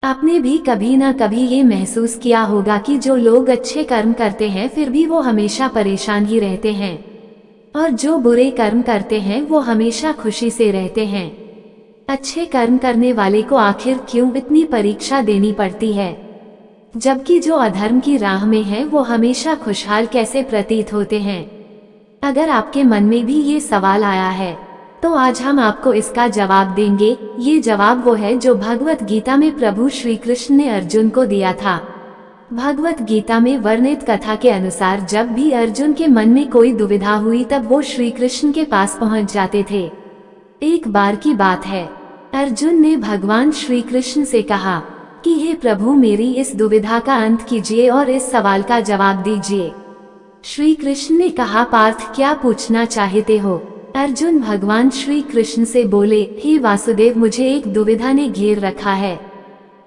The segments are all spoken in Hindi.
आपने भी कभी न कभी ये महसूस किया होगा कि जो लोग अच्छे कर्म करते हैं फिर भी वो हमेशा परेशान ही रहते हैं, और जो बुरे कर्म करते हैं वो हमेशा खुशी से रहते हैं। अच्छे कर्म करने वाले को आखिर क्यों इतनी परीक्षा देनी पड़ती है, जबकि जो अधर्म की राह में है वो हमेशा खुशहाल कैसे प्रतीत होते हैं? अगर आपके मन में भी ये सवाल आया है तो आज हम आपको इसका जवाब देंगे। ये जवाब वो है जो भगवत गीता में प्रभु श्री कृष्ण ने अर्जुन को दिया था। भगवत गीता में वर्णित कथा के अनुसार जब भी अर्जुन के मन में कोई दुविधा हुई तब वो श्री कृष्ण के पास पहुंच जाते थे। एक बार की बात है, अर्जुन ने भगवान श्री कृष्ण से कहा कि हे प्रभु, मेरी इस दुविधा का अंत कीजिए और इस सवाल का जवाब दीजिए। श्री कृष्ण ने कहा, पार्थ क्या पूछना चाहते हो? अर्जुन भगवान श्री कृष्ण से बोले, हे वासुदेव, मुझे एक दुविधा ने घेर रखा है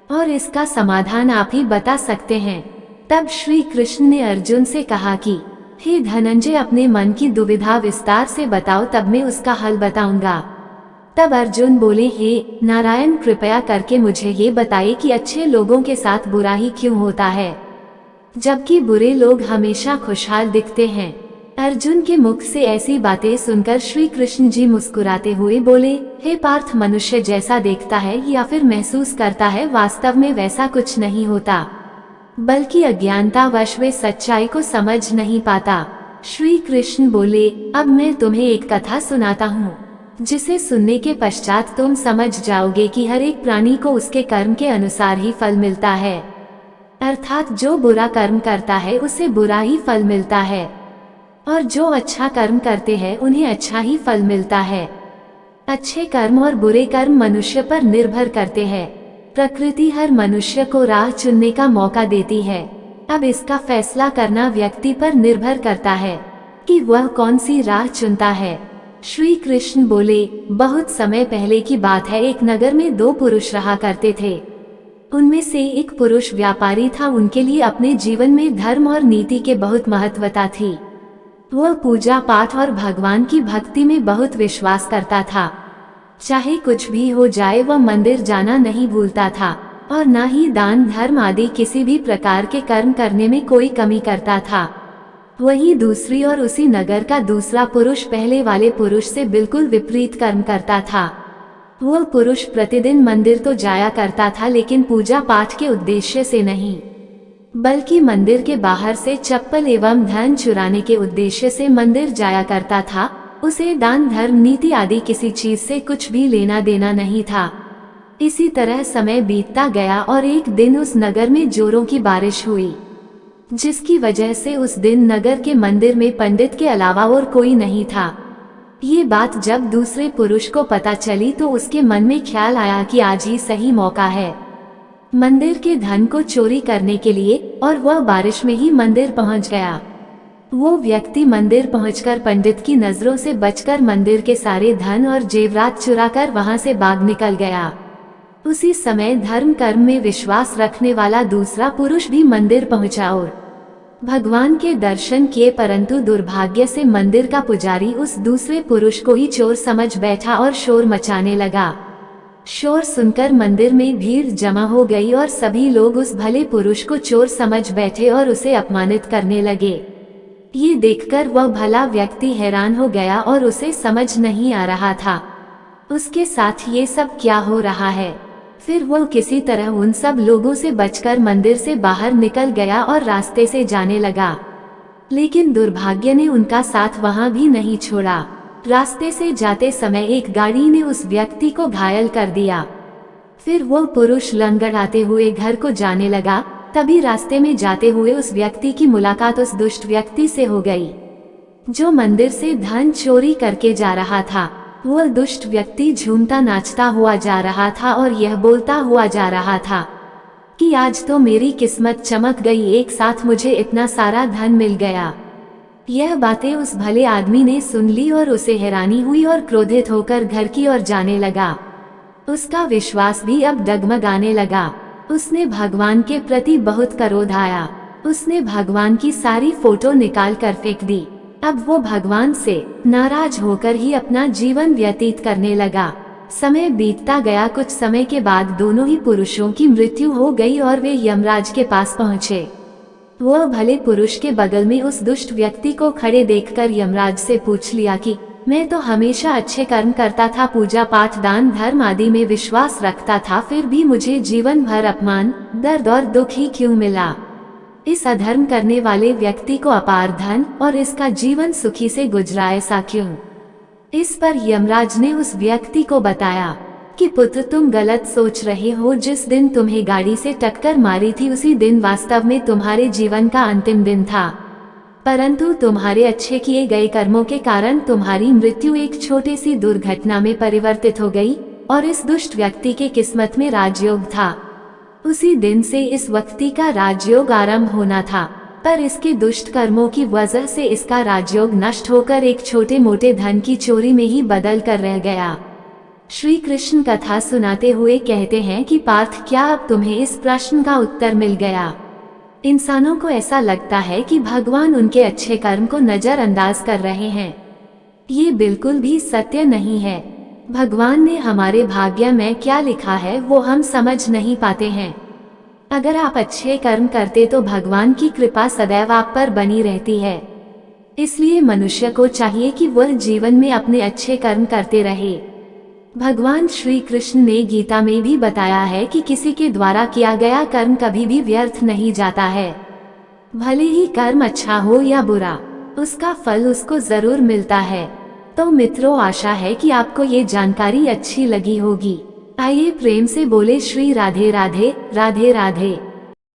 और इसका समाधान आप ही बता सकते हैं। तब श्री कृष्ण ने अर्जुन से कहा कि हे धनंजय, अपने मन की दुविधा विस्तार से बताओ, तब मैं उसका हल बताऊंगा। तब अर्जुन बोले, हे नारायण, कृपया करके मुझे ये बताइए कि अच्छे लोगों के साथ बुरा ही क्यों होता है, जबकि बुरे लोग हमेशा खुशहाल दिखते हैं। अर्जुन के मुख से ऐसी बातें सुनकर श्री कृष्ण जी मुस्कुराते हुए बोले, हे पार्थ, मनुष्य जैसा देखता है या फिर महसूस करता है, वास्तव में वैसा कुछ नहीं होता, बल्कि अज्ञानतावश वे सच्चाई को समझ नहीं पाता। श्री कृष्ण बोले, अब मैं तुम्हें एक कथा सुनाता हूँ, जिसे सुनने के पश्चात तुम समझ जाओगे कि हर एक प्राणी को उसके कर्म के अनुसार ही फल मिलता है, अर्थात जो बुरा कर्म करता है उसे बुरा ही फल मिलता है, और जो अच्छा कर्म करते हैं उन्हें अच्छा ही फल मिलता है। अच्छे कर्म और बुरे कर्म मनुष्य पर निर्भर करते हैं। प्रकृति हर मनुष्य को राह चुनने का मौका देती है। अब इसका फैसला करना व्यक्ति पर निर्भर करता है कि वह कौन सी राह चुनता है। श्री कृष्ण बोले, बहुत समय पहले की बात है, एक नगर में दो पुरुष रहा करते थे। उनमें से एक पुरुष व्यापारी था। उनके लिए अपने जीवन में धर्म और नीति के बहुत महत्वता थी। वह पूजा पाठ और भगवान की भक्ति में बहुत विश्वास करता था। चाहे कुछ भी हो जाए वह मंदिर जाना नहीं भूलता था, और न ही दान धर्म आदि किसी भी प्रकार के कर्म करने में कोई कमी करता था। वहीं दूसरी और उसी नगर का दूसरा पुरुष पहले वाले पुरुष से बिल्कुल विपरीत कर्म करता था। वह पुरुष प्रतिदिन मंदिर तो जाया करता था, लेकिन पूजा पाठ के उद्देश्य से नहीं, बल्कि मंदिर के बाहर से चप्पल एवं धन चुराने के उद्देश्य से मंदिर जाया करता था। उसे दान धर्म नीति आदि किसी चीज से कुछ भी लेना देना नहीं था। इसी तरह समय बीतता गया और एक दिन उस नगर में जोरों की बारिश हुई, जिसकी वजह से उस दिन नगर के मंदिर में पंडित के अलावा और कोई नहीं था। ये बात जब दूसरे पुरुष को पता चली तो उसके मन में ख्याल आया कि आज ही सही मौका है मंदिर के धन को चोरी करने के लिए, और वह बारिश में ही मंदिर पहुंच गया। वो व्यक्ति मंदिर पहुंचकर पंडित की नजरों से बचकर मंदिर के सारे धन और जेवरात चुराकर वहां से भाग निकल गया। उसी समय धर्म कर्म में विश्वास रखने वाला दूसरा पुरुष भी मंदिर पहुंचा और भगवान के दर्शन किए, परंतु दुर्भाग्य से मंदिर का पुजारी उस दूसरे पुरुष को ही चोर समझ बैठा और शोर मचाने लगा। शोर सुनकर मंदिर में भीड़ जमा हो गई और सभी लोग उस भले पुरुष को चोर समझ बैठे और उसे अपमानित करने लगे। ये देखकर वह भला व्यक्ति हैरान हो गया और उसे समझ नहीं आ रहा था उसके साथ ये सब क्या हो रहा है। फिर वह किसी तरह उन सब लोगों से बचकर मंदिर से बाहर निकल गया और रास्ते से जाने लगा, लेकिन दुर्भाग्य ने उनका साथ वहां भी नहीं छोड़ा। रास्ते से जाते समय एक गाड़ी ने उस व्यक्ति को घायल कर दिया। फिर वो पुरुष लंगड़ाते हुए घर को जाने लगा। तभी रास्ते में जाते हुए उस व्यक्ति की मुलाकात उस दुष्ट व्यक्ति से हो गई, जो मंदिर से धन चोरी करके जा रहा था। वह दुष्ट व्यक्ति झूमता नाचता हुआ जा रहा था और यह बोलता हुआ जा रहा था कि आज तो मेरी किस्मत चमक गई, एक साथ मुझे इतना सारा धन मिल गया। यह बातें उस भले आदमी ने सुन ली और उसे हैरानी हुई और क्रोधित होकर घर की ओर जाने लगा। उसका विश्वास भी अब डगमगाने लगा। उसने भगवान के प्रति बहुत क्रोध आया। उसने भगवान की सारी फोटो निकाल कर फेंक दी। अब वो भगवान से नाराज होकर ही अपना जीवन व्यतीत करने लगा। समय बीतता गया। कुछ समय के बाद दोनों ही पुरुषों की मृत्यु हो गई और वे यमराज के पास पहुँचे। वह भले पुरुष के बगल में उस दुष्ट व्यक्ति को खड़े देखकर यमराज से पूछ लिया कि मैं तो हमेशा अच्छे कर्म करता था, पूजा पाठ दान धर्म आदि में विश्वास रखता था, फिर भी मुझे जीवन भर अपमान दर्द और दुख ही क्यों मिला? इस अधर्म करने वाले व्यक्ति को अपार धन और इसका जीवन सुखी से गुजरा, ऐसा क्यों? इस पर यमराज ने उस व्यक्ति को बताया कि पुत्र, तुम गलत सोच रहे हो। जिस दिन तुम्हें गाड़ी से टक्कर मारी थी उसी दिन वास्तव में तुम्हारे जीवन का अंतिम दिन था, परंतु तुम्हारे अच्छे किए गए कर्मों के कारण तुम्हारी मृत्यु एक छोटी सी दुर्घटना में परिवर्तित हो गई और इस दुष्ट व्यक्ति के किस्मत में राजयोग था। उसी दिन से इस व्यक्ति का राजयोग आरंभ होना था, पर इसके दुष्ट कर्मों की वजह से इसका राजयोग नष्ट होकर एक छोटे मोटे धन की चोरी में ही बदल कर रह गया। श्री कृष्ण कथा सुनाते हुए कहते हैं कि पार्थ, क्या अब तुम्हें इस प्रश्न का उत्तर मिल गया? इंसानों को ऐसा लगता है कि भगवान उनके अच्छे कर्म को नजरअंदाज कर रहे हैं। ये बिल्कुल भी सत्य नहीं है। भगवान ने हमारे भाग्य में क्या लिखा है वो हम समझ नहीं पाते हैं। अगर आप अच्छे कर्म करते तो भगवान की कृपा सदैव आप पर बनी रहती है। इसलिए मनुष्य को चाहिए कि वह जीवन में अपने अच्छे कर्म करते रहे। भगवान श्री कृष्ण ने गीता में भी बताया है कि किसी के द्वारा किया गया कर्म कभी भी व्यर्थ नहीं जाता है। भले ही कर्म अच्छा हो या बुरा, उसका फल उसको जरूर मिलता है। तो मित्रों, आशा है कि आपको ये जानकारी अच्छी लगी होगी। आइए प्रेम से बोले श्री राधे राधे, राधे राधे।